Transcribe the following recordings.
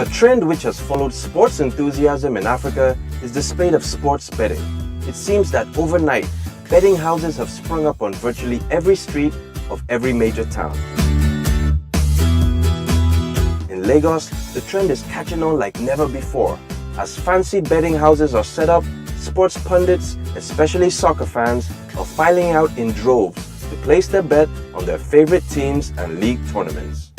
A trend which has followed sports enthusiasm in Africa is the spate of sports betting. It seems that overnight, betting houses have sprung up on virtually every street of every major town. In Lagos, the trend is catching on like never before. As fancy betting houses are set up, sports pundits, especially soccer fans, are filing out in droves to place their bet on their favorite teams and league tournaments.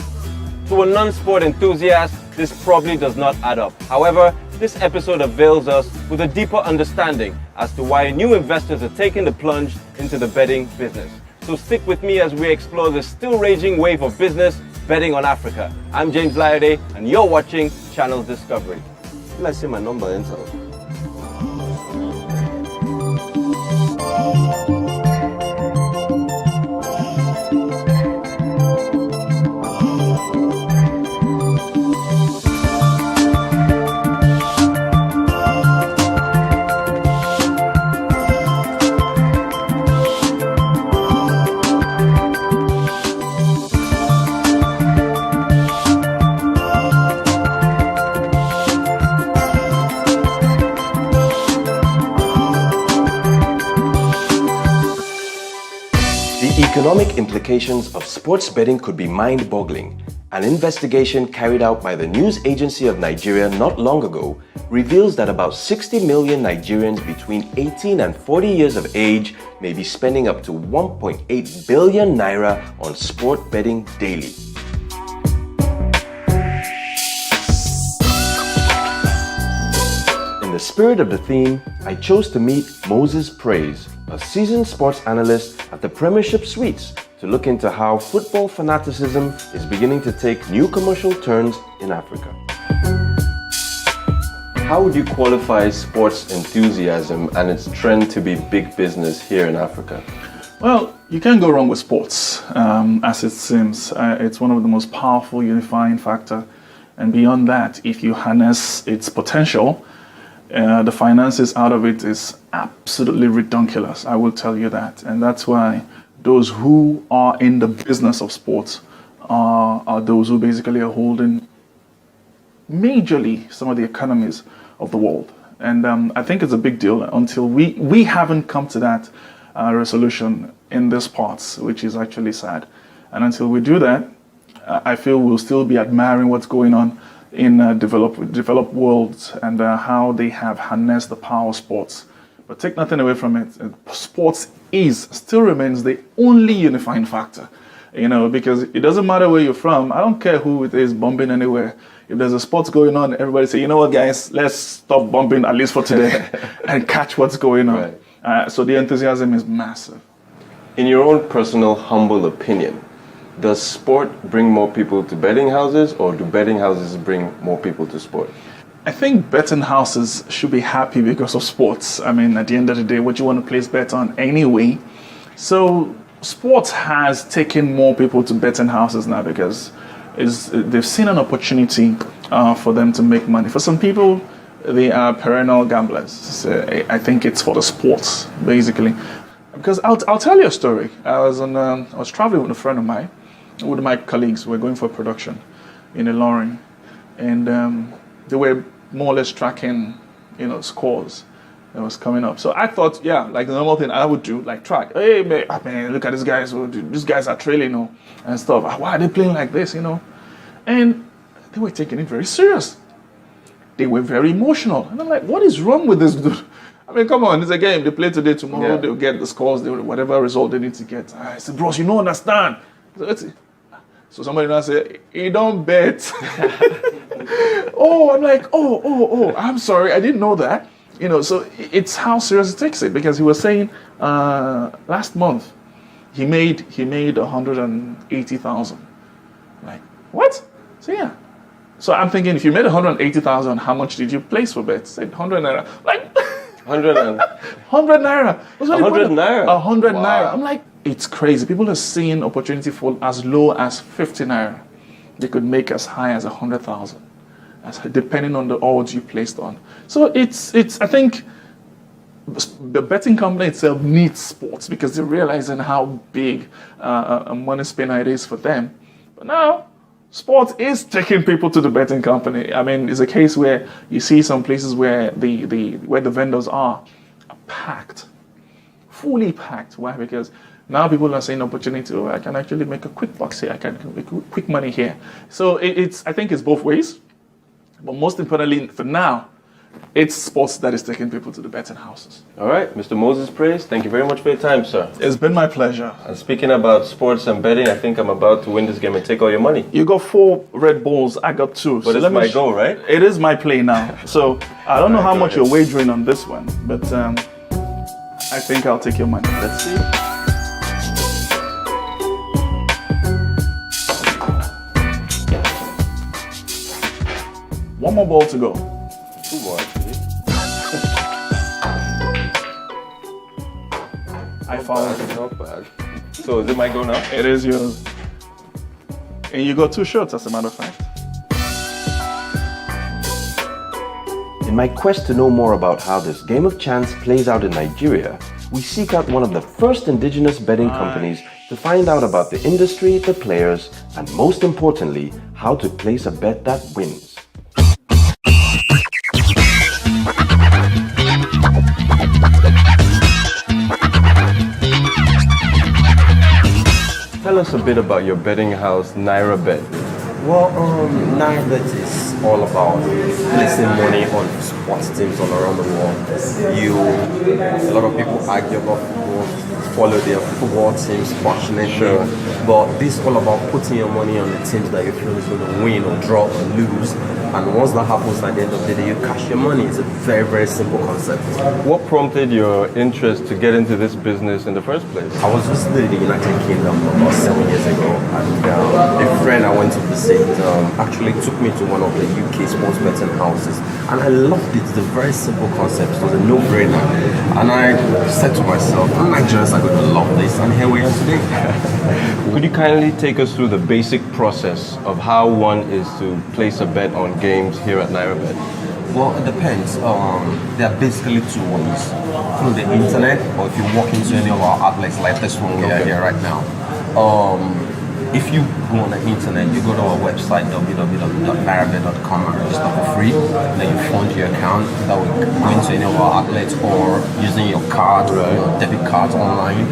To a non-sport enthusiast, this probably does not add up. However, this episode avails us with a deeper understanding as to why new investors are taking the plunge into the betting business. So stick with me as we explore the still raging wave of business betting on Africa. I'm James Layode, and you're watching Channels Discovery. Let's see my number enter. The economic implications of sports betting could be mind-boggling. An investigation carried out by the news agency of Nigeria not long ago reveals that about 60 million Nigerians between 18 and 40 years of age may be spending up to 1.8 billion naira on sport betting daily. In the spirit of the theme, I chose to meet Moses Praise, a seasoned sports analyst at the Premiership Suites, to look into how football fanaticism is beginning to take new commercial turns in Africa. How would you qualify sports enthusiasm and its trend to be big business here in Africa? Well, you can't go wrong with sports, as it seems. It's one of the most powerful unifying factor. And beyond that, if you harness its potential, the finances out of it is absolutely redonkulous, I will tell you that. And that's why those who are in the business of sports are those who basically are holding majorly some of the economies of the world. And I think it's a big deal until we haven't come to that resolution in this parts, which is actually sad. And until we do that, I feel we'll still be admiring what's going on in developed worlds and how they have harnessed the power of sports. But take nothing away from it. Sports still remains the only unifying factor, because it doesn't matter where you're from. I don't care who it is bumping anywhere. If there's a sports going on, everybody say, you know what, guys, let's stop bumping at least for today and catch what's going on. Right. So the enthusiasm is massive. In your own personal, humble opinion, does sport bring more people to betting houses, or do betting houses bring more people to sport? I think betting houses should be happy because of sports. I mean, at the end of the day, what you want to place bet on anyway. So sports has taken more people to betting houses now because they've seen an opportunity for them to make money. For some people, they are perennial gamblers. So I think it's for the sports, basically. Because I'll tell you a story. I was traveling with a friend of mine, with my colleagues. We were going for a production in a lorry, and they were more or less tracking, scores that was coming up. So I thought, like the normal thing I would do, like track. Hey, man, look at these guys. These guys are trailing, and stuff. Why are they playing like this, And they were taking it very serious. They were very emotional, and I'm like, what is wrong with this dude? I mean, come on, it's a game. They play today, tomorrow they'll get the scores, whatever result they need to get. I said, bros, you don't understand. So somebody now say, you don't bet. I'm like, I'm sorry, I didn't know that. So it's how serious it takes it, because he was saying last month he made 180,000. Like, what? So yeah. So I'm thinking, if you made 180,000, how much did you place for bets? Said 100 naira. Like 100 naira. 100 naira. 100 naira. I'm like, it's crazy. People are seeing opportunity for as low as 50 naira. They could make as high as 100,000, depending on the odds you placed on. So it's. I think the betting company itself needs sports because they're realizing how big a money spinner it is for them. But now, Sports is taking people to the betting company. I mean, it's a case where you see some places where the vendors are packed, fully packed. Why? Because now people are saying opportunity. Oh, I can actually make a quick bucks here. I can make quick money here. So I think it's both ways. But most importantly, for now, it's sports that is taking people to the betting houses. All right, Mr. Moses Praise, thank you very much for your time, sir. It's been my pleasure. And speaking about sports and betting, I think I'm about to win this game and take all your money. You got 4 Red Bulls, I got 2. But it's my goal, right? It is my play now. So I don't know how much you're wagering on this one, but I think I'll take your money. Let's see. One more ball to go. 2 more, actually. I followed it. Not bad. So is it my go now? It is yours. And you got 2 shots, as a matter of fact. In my quest to know more about how this game of chance plays out in Nigeria, we seek out one of the first indigenous betting companies to find out about the industry, the players, and most importantly, how to place a bet that wins. Tell us a bit about your betting house, NairaBet. Well, NairaBet is all about placing money on sports teams all around the world. A lot of people argue about football, follow their football teams passionately, but this is all about putting your money on the teams that you feel is going to win or draw or lose. And once that happens, at the end of the day, you cash your money. It's a very, very simple concept. What prompted your interest to get into this business in the first place? I was visiting the United Kingdom about 7 years ago, and a friend I went to visit actually took me to one of the UK sports betting houses, and I loved it. It's a very simple concept. It was a no-brainer, and I said to myself, Nigerians are going to love this, and here we are today. Could you kindly take us through the basic process of how one is to place a bet on games here at NairaBet? Well, it depends. There are basically 2 ways. Through the internet, or if you walk into any of our outlets like this one we are here right now. If you go on the internet, you go to our website www.nairabet.com and register for free. Then you fund your account. That will go into any of our outlets or using your card, your debit cards online.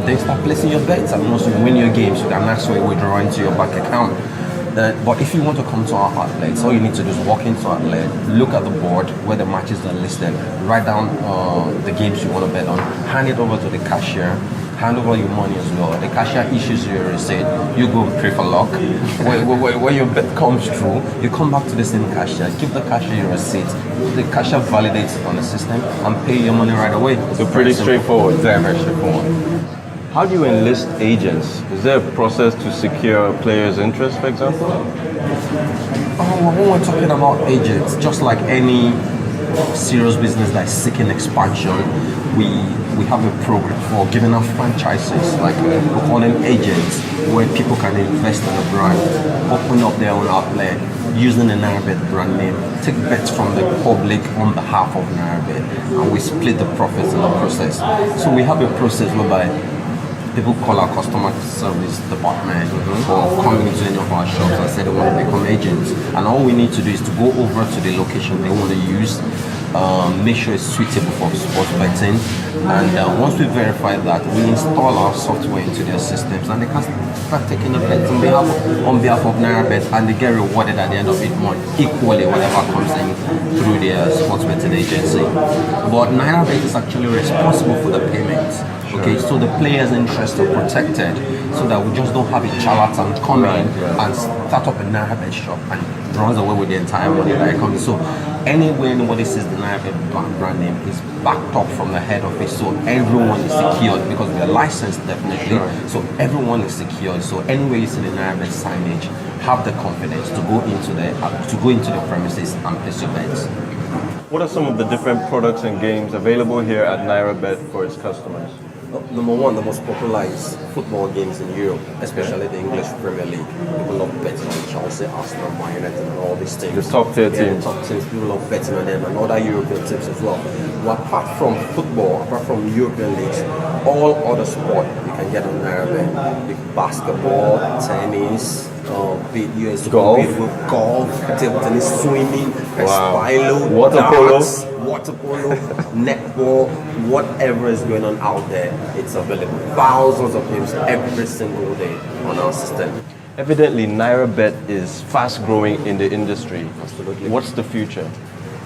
Then start placing your bets, and once you win your games, you can actually withdraw into your bank account. But if you want to come to our outlets, all you need to do is walk into our outlet, look at the board where the matches are listed, write down the games you want to bet on, hand it over to the cashier, hand over your money as well. The cashier issues you a receipt. You go and pray for luck. When your bet comes through, you come back to the same cashier, give the cashier your receipt. The cashier validates it on the system and pay your money right away. So pretty straightforward. Very, very straightforward. How do you enlist agents? Is there a process to secure a player's interest, for example? When we're talking about agents, just like any serious business that is seeking expansion, we have a program for giving out franchises, like we call them agents, where people can invest in a brand, open up their own outlet, using the NairaBet brand name, take bets from the public on behalf of NairaBet, and we split the profits in the process. So we have a process whereby people call our customer service department or come into any of our shops and say they want to become agents. And all we need to do is to go over to the location they want to use, make sure it's suitable for sports betting, and once we verify that, we install our software into their systems, and they can start taking the bets on behalf of NairaBet, and they get rewarded at the end of each month equally whatever comes in through their sports betting agency. But NairaBet is actually responsible for the payments. Okay, so the players' interests are protected, so that we just don't have a charlatan come in and start up a NairaBet shop and runs away with the entire money that comes. So anywhere anybody sees the NairaBet brand name is backed up from the head office, so everyone is secured because we are licensed definitely. So everyone is secured. So anywhere you see the NairaBet signage, have the confidence to go into the premises and place your bets. What are some of the different products and games available here at NairaBet for its customers? Number one, the most popular is football games in Europe, especially the English Premier League. People love betting on Chelsea, Arsenal, Man United, and all these teams. The top tier teams. Top teams, people love betting on them, and other European teams as well. But apart from football, apart from European leagues, all other sport you can get on NairaBet. Basketball, tennis, be it US Golf? golf, table tennis, swimming, spilo, Water polo. darts, water polo, netball, whatever is going on out there, it's available. Thousands of games every single day on our system. Evidently, NairaBet is fast growing in the industry. Absolutely. What's the future?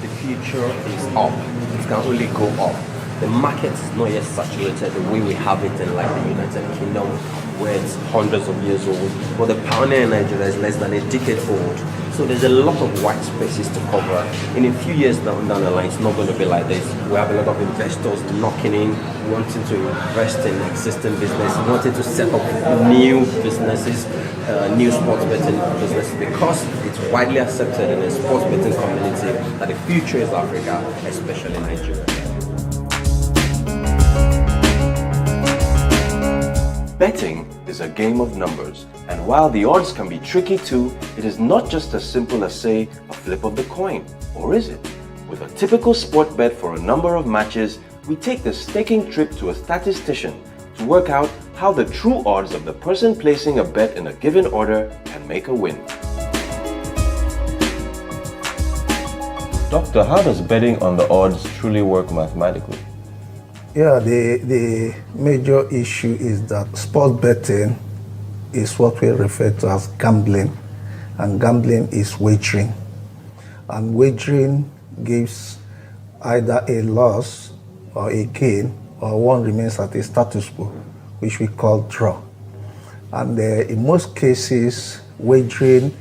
The future is up. It can only go up. The market is not yet saturated the way we have it in like the United Kingdom, where it's hundreds of years old. But the pioneer in Nigeria is less than a decade old. So there's a lot of white spaces to cover. In a few years down the line, it's not going to be like this. We have a lot of investors knocking in, wanting to invest in existing business, wanting to set up new businesses, new sports betting businesses, because it's widely accepted in the sports betting community that the future is Africa, especially Nigeria. Betting is a game of numbers, and while the odds can be tricky too, it is not just as simple as, say, a flip of the coin, or is it? With a typical sport bet for a number of matches, we take the staking trip to a statistician to work out how the true odds of the person placing a bet in a given order can make a win. Doctor, how does betting on the odds truly work mathematically? Yeah, the major issue is that sports betting is what we refer to as gambling, and gambling is wagering. And wagering gives either a loss or a gain, or one remains at a status quo, which we call draw. And in most cases, wagering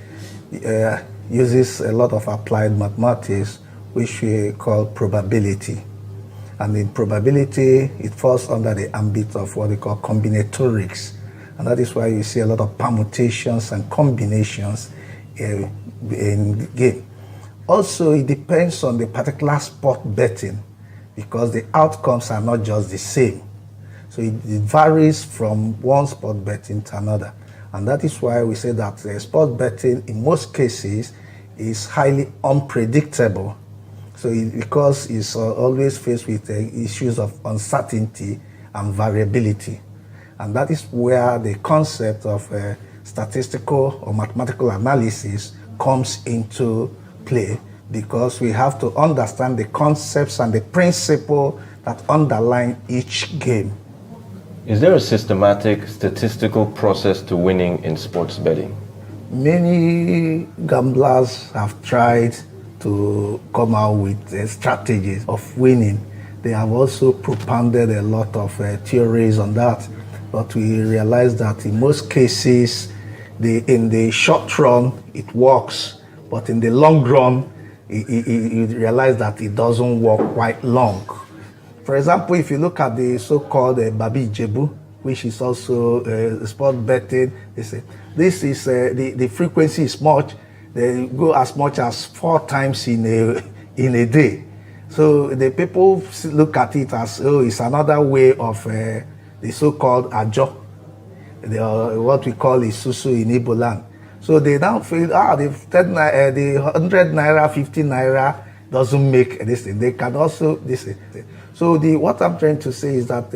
uses a lot of applied mathematics, which we call probability. And in probability, it falls under the ambit of what they call combinatorics. And that is why you see a lot of permutations and combinations in the game. Also, it depends on the particular sport betting, because the outcomes are not just the same. So it varies from one sport betting to another. And that is why we say that sport betting, in most cases, is highly unpredictable. So because it's always faced with issues of uncertainty and variability. And that is where the concept of statistical or mathematical analysis comes into play, because we have to understand the concepts and the principle that underline each game. Is there a systematic statistical process to winning in sports betting? Many gamblers have tried to come out with strategies of winning. They have also propounded a lot of theories on that, but we realize that in most cases, in the short run, it works, but in the long run, you realize that it doesn't work quite long. For example, if you look at the so-called Babi Jebu, which is also sport betting, they say this is the frequency is much. They go as much as 4 times in a day. So the people look at it as, oh, it's another way of the so-called ajo, what we call Isusu in Igbo land. So they now feel, the 100 naira, 50 naira doesn't make this thing. They can also this thing. So what I'm trying to say is that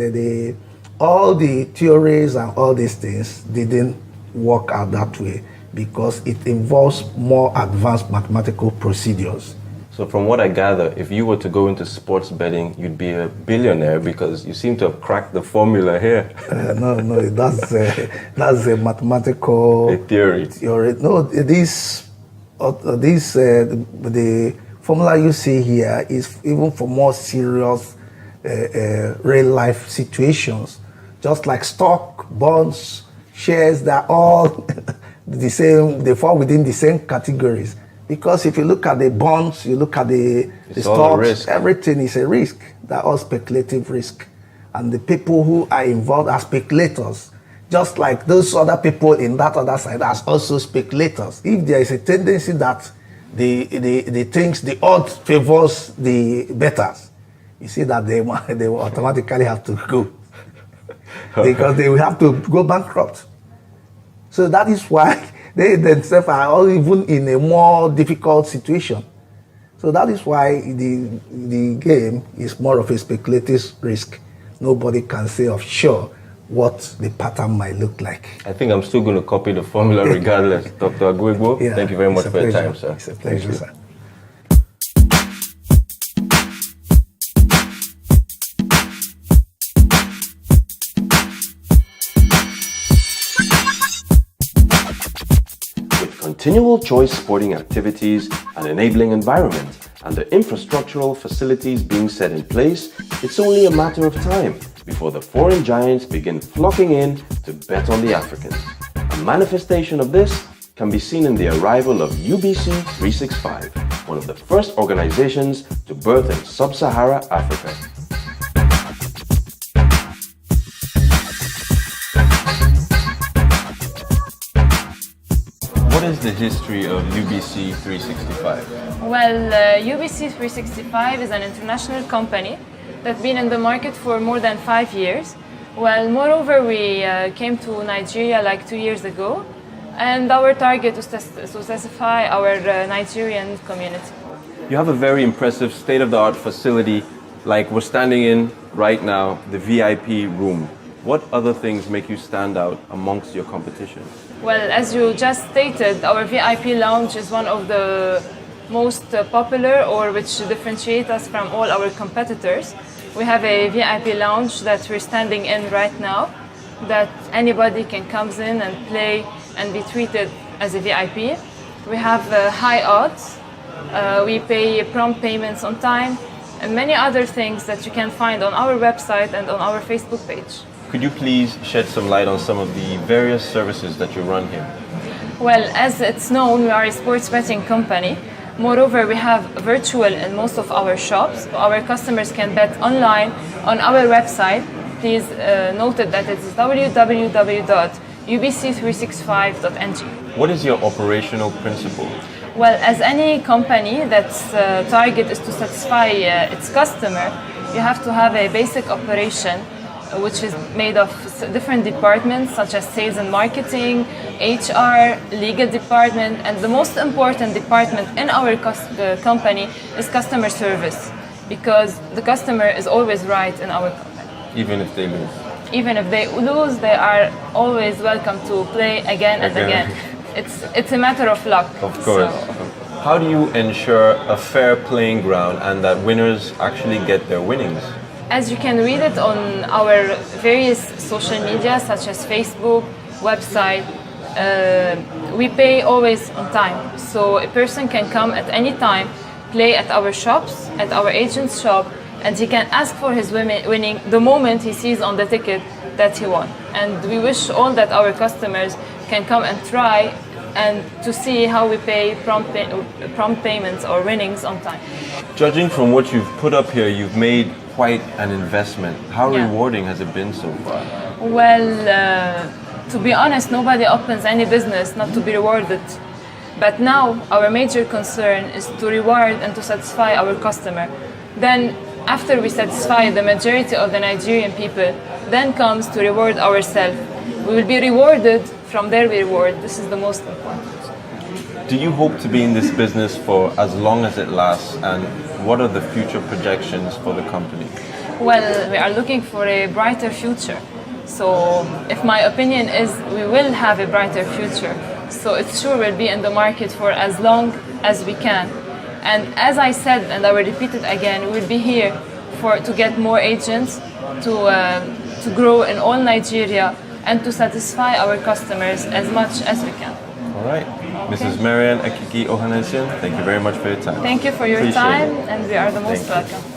all the theories and all these things didn't work out that way, because it involves more advanced mathematical procedures. So from what I gather, if you were to go into sports betting, you'd be a billionaire, because you seem to have cracked the formula here. No, that's a mathematical A theory. No, the formula you see here is even for more serious real life situations. Just like stock, bonds, shares, they're all the same, they fall within the same categories. Because if you look at the bonds, you look at the stocks, everything is a risk. They're all speculative risk. And the people who are involved are speculators. Just like those other people in that other side are also speculators. If there is a tendency that the odds favors the bettors, you see that they will automatically have to go. Because they will have to go bankrupt. So that is why they themselves are all even in a more difficult situation. So that is why the game is more of a speculative risk. Nobody can say of sure what the pattern might look like. I think I'm still going to copy the formula regardless. Dr. Aguigbo, Yeah, thank you very much it's a for your pleasure. time, sir. It's a pleasure, Thank you. sir. With continual choice sporting activities, an enabling environment, and the infrastructural facilities being set in place, it's only a matter of time before the foreign giants begin flocking in to bet on the Africans. A manifestation of this can be seen in the arrival of UBC 365, one of the first organizations to birth in sub-Sahara Africa. What is the history of UBC 365? Well, UBC 365 is an international company that's been in the market for more than 5 years. Well, moreover, we came to Nigeria like 2 years ago, and our target is to satisfy our Nigerian community. You have a very impressive state-of-the-art facility like we're standing in right now, the VIP room. What other things make you stand out amongst your competition? Well, as you just stated, our VIP lounge is one of the most popular, or which differentiate us from all our competitors. We have a VIP lounge that we're standing in right now, that anybody can come in and play and be treated as a VIP. We have high odds, we pay prompt payments on time, and many other things that you can find on our website and on our Facebook page. Could you please shed some light on some of the various services that you run here? Well, as it's known, we are a sports betting company. Moreover, we have virtual in most of our shops. Our customers can bet online on our website. Please note that it is www.ubc365.ng. What is your operational principle? Well, as any company that's target is to satisfy its customer, you have to have a basic operation which is made of different departments such as sales and marketing, HR, legal department, and the most important department in our company is customer service, because the customer is always right in our company. Even if they lose? Even if they lose, they are always welcome to play again and again. It's a matter of luck. Of course. So, how do you ensure a fair playing ground and that winners actually get their winnings? as you can read it on our various social media, such as Facebook, website, we pay always on time. So a person can come at any time, play at our shops, at our agent's shop, and he can ask for his winning the moment he sees on the ticket that he won. And we wish all that our customers can come and try and to see how we pay prompt payments or winnings on time. Judging from what you've put up here, you've made quite an investment. How Yeah. rewarding has it been so far? Well, to be honest, nobody opens any business not to be rewarded. But now our major concern is to reward and to satisfy our customer. Then after we satisfy the majority of the Nigerian people, then comes to reward ourselves. We will be rewarded from their reward. This is the most important. Do you hope to be in this business for as long as it lasts, and what are the future projections for the company? Well, we are looking for a brighter future. So if my opinion is we will have a brighter future. So it's sure we'll be in the market for as long as we can. And as I said, and I will repeat it again, we will be here to get more agents, to grow in all Nigeria, and to satisfy our customers as much as we can. All right. Mrs. Marian Akiki Ohanesian, thank you very much for your time. Thank you for your Appreciate time, it. and we are the most Thank you. welcome.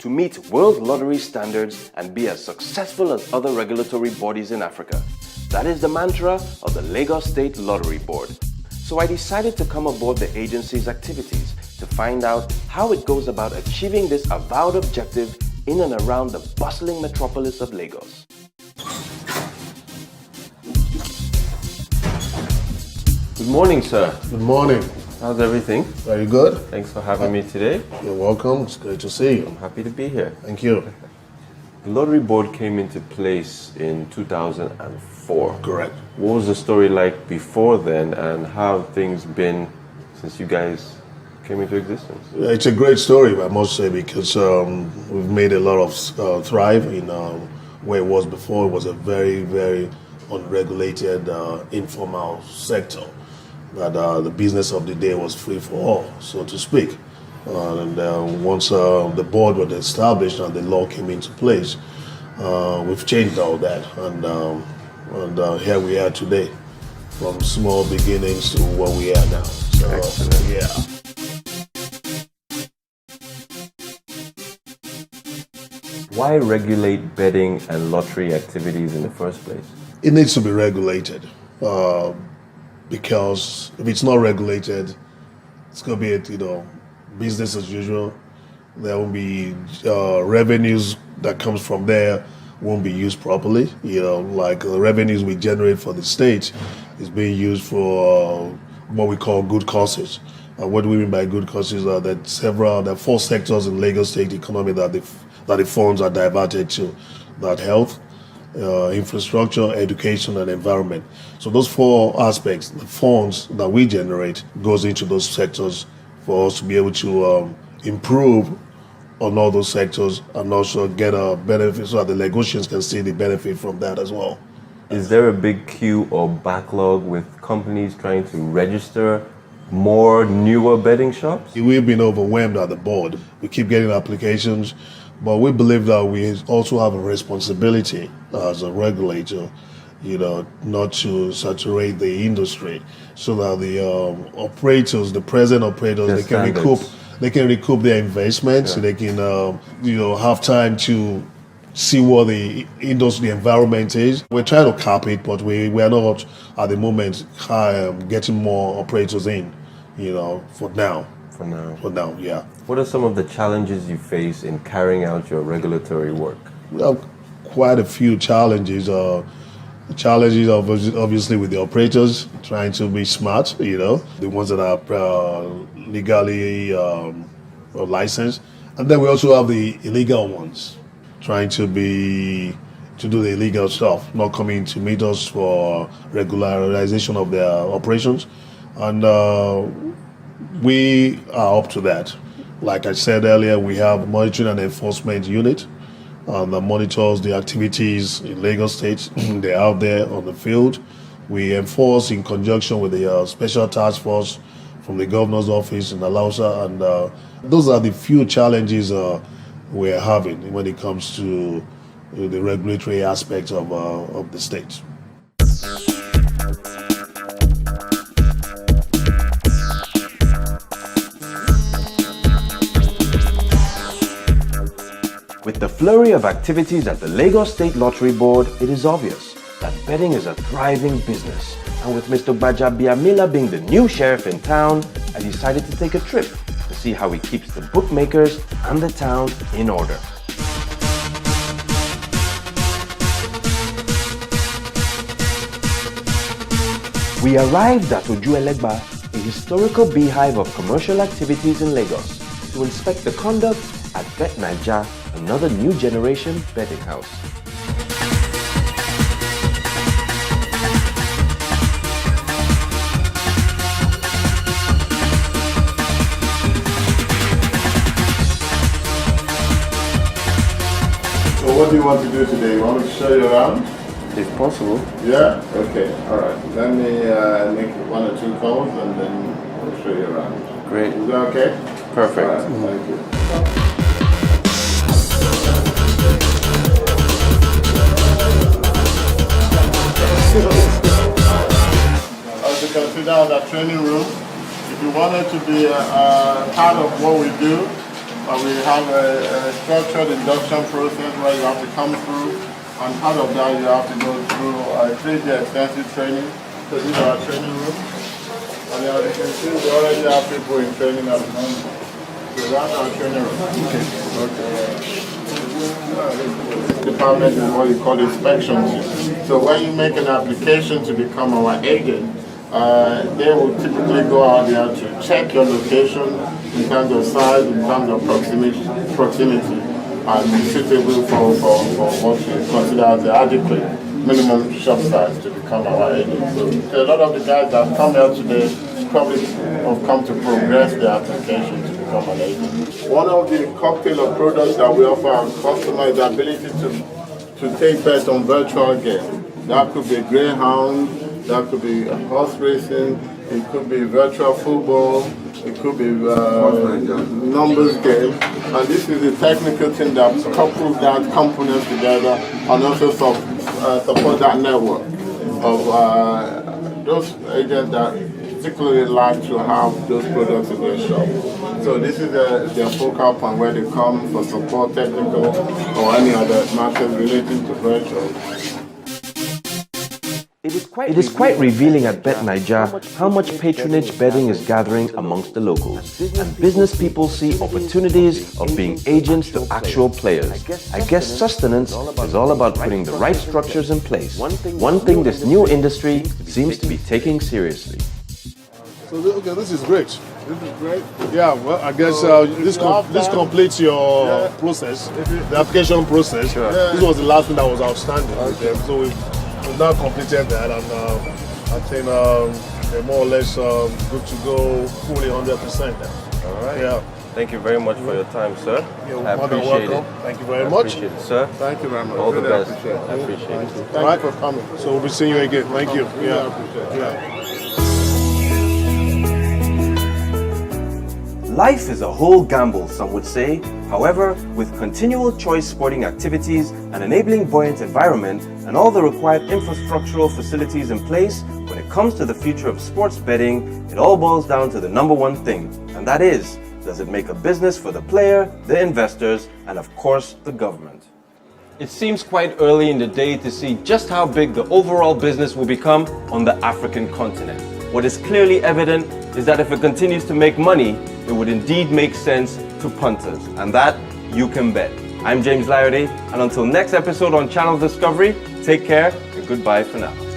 To meet world lottery standards and be as successful as other regulatory bodies in Africa. That is the mantra of the Lagos State Lottery Board. So I decided to come aboard the agency's activities to find out how it goes about achieving this avowed objective in and around the bustling metropolis of Lagos. Good morning, sir. Good morning. How's everything? Very good. Thanks for having me today. You're welcome. It's great to see you. Happy to be here. Thank you. The lottery board came into place in 2004. Correct. What was the story like before then, and how have things been since you guys came into existence? It's a great story, I must say, because we've made a lot of thrive in where it was before. It was a very, very unregulated, informal sector. That the business of the day was free for all, so to speak. And once the board was established and the law came into place, we've changed all that, and here we are today, from small beginnings to where we are now. So, yeah. Why regulate betting and lottery activities in the first place? It needs to be regulated, because if it's not regulated, it's going to be business as usual. There won't be revenues that comes from there won't be used properly. Like the revenues we generate for the state is being used for what we call good causes. What do we mean by good causes? There are 4 sectors in Lagos State economy that the funds are diverted to: that health, infrastructure, education, and environment. So those 4 aspects, the funds that we generate goes into those sectors for us to be able to improve on all those sectors and also get a benefit so that the Lagosians can see the benefit from that as well. Is there a big queue or backlog with companies trying to register more newer betting shops? We've been overwhelmed at the board. We keep getting applications, but we believe that we also have a responsibility as a regulator, not to saturate the industry, so that the operators, the present operators, they can recoup their investments. So they can, have time to see what the industry environment is. We're trying to cap it, but we are not at the moment getting more operators in, for now. For now. For now, yeah. What are some of the challenges you face in carrying out your regulatory work? We have quite a few challenges. The challenges obviously with the operators trying to be smart, the ones that are legally licensed, and then we also have the illegal ones trying to do the illegal stuff, not coming to meet us for regularization of their operations, and we are up to that. Like I said earlier, we have a monitoring and enforcement unit that monitors the activities in Lagos State. They're out there on the field. We enforce in conjunction with the special task force from the governor's office in Alausa, and those are the few challenges we're having when it comes to the regulatory aspects of the state. With the flurry of activities at the Lagos State Lottery Board, it is obvious that betting is a thriving business. And with Mr. Bajabiamila being the new sheriff in town, I decided to take a trip to see how he keeps the bookmakers and the town in order. We arrived at Ojuelegba, a historical beehive of commercial activities in Lagos, to inspect the conduct at Bet Naija, another new generation betting house. So what do you want to do today? You want me to show you around? If possible. Yeah? Okay, alright. Let me make 1 or 2 calls and then we'll show you around. Great. Is that okay? Perfect. All right, thank you. As you can see down that training room, if you wanted to be part of what we do, we have a structured induction process where you have to come through, and part of that you have to go through a 3-day extensive training. So these are our training rooms. And as you can see, we already have people in training at the moment. So that's our training room. Okay. This department is what you call inspections. So when you make an application to become our agent, they will typically go out there to check your location in terms of size, in terms of proximity, and be suitable for what you consider as the adequate minimum shop size to become our agent. So a lot of the guys that come here today probably have come to progress their application to become an agent. One of the cocktail of products that we offer our customers is the ability to take bets on virtual games. That could be greyhound, that could be horse racing, it could be virtual football, it could be numbers game. And this is a technical thing that couples that components together and also support that network of those agents that particularly like to have those products in their shop. So this is their focal point where they come for support, technical, or any other matters relating to virtual. It is quite revealing at Bet Naija how much patronage betting is gathering amongst the locals. And business people see opportunities of being agents to actual players. I guess sustenance is all about putting the right structures in place. One thing this new industry seems to be taking seriously. So okay, this is great. This is great. Yeah, well, I guess this completes your process, the application process. Sure. This was the last thing that was outstanding with them. So we've now completed that, and I think they're more or less good to go fully 100%. All right. Yeah. Thank you very much for your time, sir. You're I more than appreciate welcome. it. Thank you very much. Appreciate it, sir. Thank you very much. All the Really best. appreciate it. I appreciate it. Thank you for coming. So we'll be seeing you again. Thank you. Really Yeah. appreciate it. Yeah. Life is a whole gamble, some would say. However, with continual choice sporting activities, an enabling buoyant environment, and all the required infrastructural facilities in place, when it comes to the future of sports betting, it all boils down to the number one thing, and that is, does it make a business for the player, the investors, and of course, the government? It seems quite early in the day to see just how big the overall business will become on the African continent. What is clearly evident is that if it continues to make money, it would indeed make sense to punters, and that you can bet. I'm James Layode, and until next episode on Channel Discovery, take care and goodbye for now.